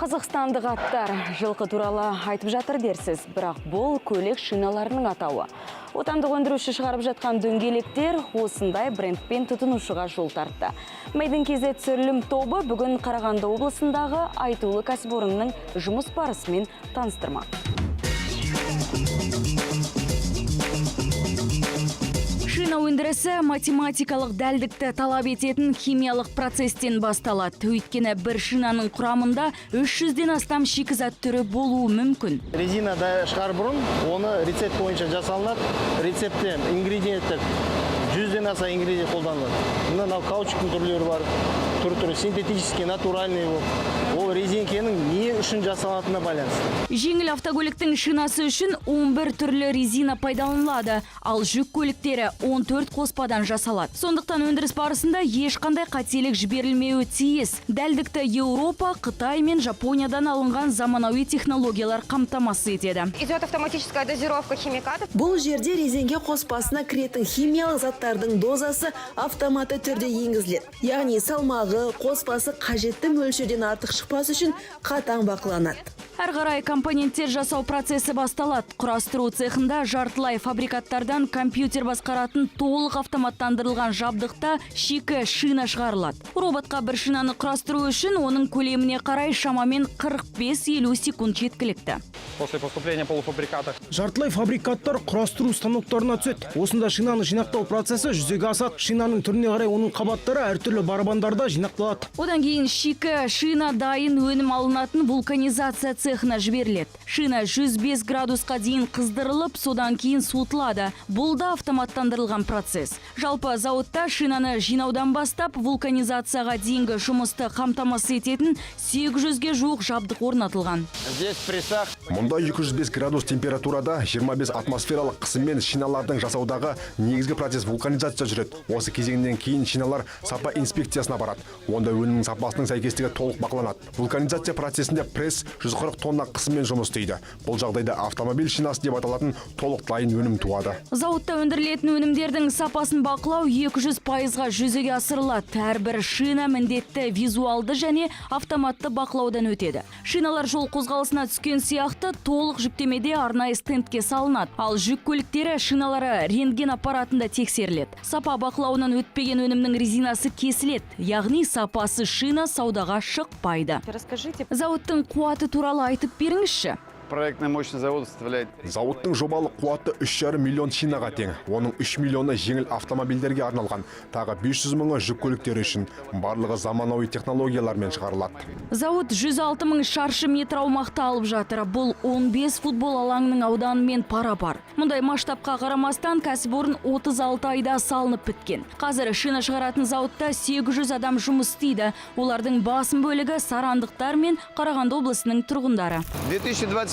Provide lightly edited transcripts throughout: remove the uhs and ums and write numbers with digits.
Қазақстандық аттар жылқы туралы айтып жатыр дерсіз, бірақ бұл көлік шиналарының атауы. Отандық өндіруші шығарып жатқан дөңгелектер осындай брендпен тұтынушыға жол тартты. Мейдің кезе түсірілім тобы бүгін Қарағанды облысындағы айтулы кәсіпорынның жұмыс барысымен таныстырмақ. Шина өндірісі математикалық дәлдікті талап ететін химиялық процестен басталады. Өйткені бір шинаның құрамында 300-ден астам шикізат түрі болуы мүмкін. Резина шығар бұрын, оны рецепт бойынша жасалынады. Рецепттен ингредиенттер 100-ден аса ингредиент қолданылады. Мына каучуктың түрлері бар. Түрі синтетический, натуральный ол резинкенің не үшін жасалатынына байланысты. Жеңіл автокөліктің шинасы үшін 11 түрлі резина пайдаланылады, ал жүк көліктері 14 қоспадан жасалады. Сондықтан өндіріс барысында ешқандай қателік жіберілмеуі тиіс. Дәлдікті Еуропа, Қытай мен Жапониядан алынған заманауи технологиялар қамтамасыз етеді. Идет автоматическая дозировка химикатов. Бұл жерде резинге қоспасына кіретін химиялық заттардың дозасы автоматты түрде енгізіледі. Яғни салмағы, қоспасы қажетті мөлшерден артық шықпас үшін қатаң бақыланады. Әр қарай компоненттер жасау процесі басталады. Құрастыру цехында жартылай фабрикаттардан компьютер басқаратын толық автоматтандырылған жабдықта шикі шина шығарылады. Роботқа бір шинаны құрастыру үшін оның көлеміне қарай шамамен 45-50 секунд жеткілікті. После поступления полуфабрикатов. Жартылай фабрикаттар құрастыру станоктарына түседі. Осында шинаны жинақтау процесі жүзеге асады. Шинаның түріне қарай оның қабаттары әртүрлі барабандарда жинақталады. Одан кейін шикі шина дайын өнім алынатын вулканизация цехына жіберіледі. Шина 105 градусқа дейін қыздырылып, содан кейін суытылады. Бұл да автоматтандырылған процесс. Жалпы зауытта шинаны жинаудан бастап вулканизацияға дейінгі жұмысты қамтамасыз ететін 800-ге жуық жабдық орнатылған. Здесь прессах. Мұнда 205 градус температурада 25 атмосфералық қысыммен шиналардың жасаудағы негізгі процесс вулканизация жүреді. Осы кезеңнен кейін шиналар сапа инспекциясына барады. Онда өнімнің сапасының сәйкестігі толық бақыланады. Вулканизация процесінде пресс 140 тонна қысыммен жұмыс істейді. Бұл жағдайда автомобиль шинасы деп аталатын толық дайын өнім туады. Зауытта өндірілетін өнімдердің сапасын бақылау 200%-ға жүзеге асырылады. Әрбір шина міндетті визуалды және автоматты бақылаудан өтеді. Шиналар жол қозғалысына түскен сияқты толық жүктемеде арнайы стендке салынады. Ал жүк көліктері шиналары рентген аппаратында тексеріледі. Сапа бақылауынан өтпеген өнімнің резинасы кесіледі, яғни сапасы шина саудаға шықпайды. Зауыттың қуаты туралы айтып беріңізші. Проектная мощность завода составляет. Зауыттың жобалық қуаты 3,5 миллион шинаға тең. Оның 3 миллионы жеңіл автомобильдерге арналған. Тағы 500 мыңы жүк көліктері үшін. Барлығы заманауи технологиялармен шығарылады. Зауыт 106 мың шаршы метр аумақты алып жатыр. Бұл 15 футбол алаңының ауданымен пара-пар. Мұндай масштабқа қарамастан кәсіпорын 36 айда салынып біткен. Қазір шина шығаратын зауытта 800 адам жұмыс істейді. Олардың басым бөлігі сарандықтар мен Қарағанды облысының тұрғындары.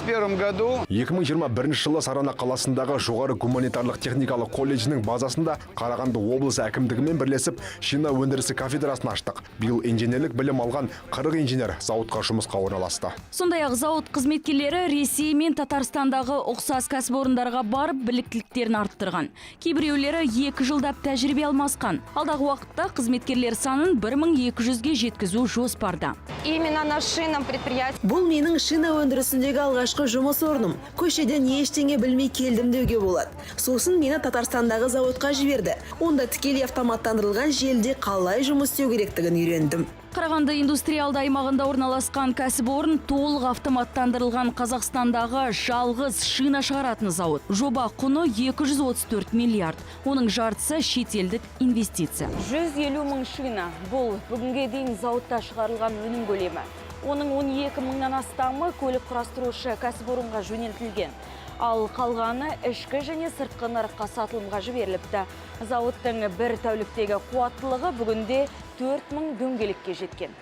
2021 жылы Сарана қаласындағы жоғары гуманитарлық техникалық колледжінің базасында Қарағанды облысы әкімдігімен бірлесіп шина өндірісі кафедрасын аштық. Биыл инженерлік білім алған 40 инженер зауытқа жұмысқа орналасты. Сондай-ақ зауыт қызметкерлері Ресей мен Татарстандағы ұқсас кәсіпорындарға барып біліктіліктерін арттырған. Кейбіреулері 2 жылдап тәжірибе алмасқан. Алдағы уақытта қызметкерлер санын 1200-ге жеткізу жоспарда. Именно на шинном предприятии. Бұл менің шина өндірісіндегі алғашқы жұмыс орным. Көшеден ештеңе білмей келдім деуге болады. Сосын мені Татарстандағы зауытқа жіберді. Онда тікелей автоматтандырылған желіде қалай жұмыс істеу керектігін үйрендім. Қарағанды индустриалды аймағында орналасқан кәсіпорын толық автоматтандырылған Қазақстандағы жалғыз шина шығаратын зауыт. Жоба құны 234 миллиард. Оның жартысы шетелдік инвестиция. 150 мың шина. Бұл бүгінге дейін зауытта шығарылған өнім көлемі. Оның 12 мыңнан астамы көлік құрастырушы кәсіпорынға жөнелтілген. Ал қалғаны ішкі және сыртқы нарыққа сатылымға жіберіліпті. Зауыттың бір тәуліктегі қуаттылығы бүгінде 4000 дөңгелекке жеткен.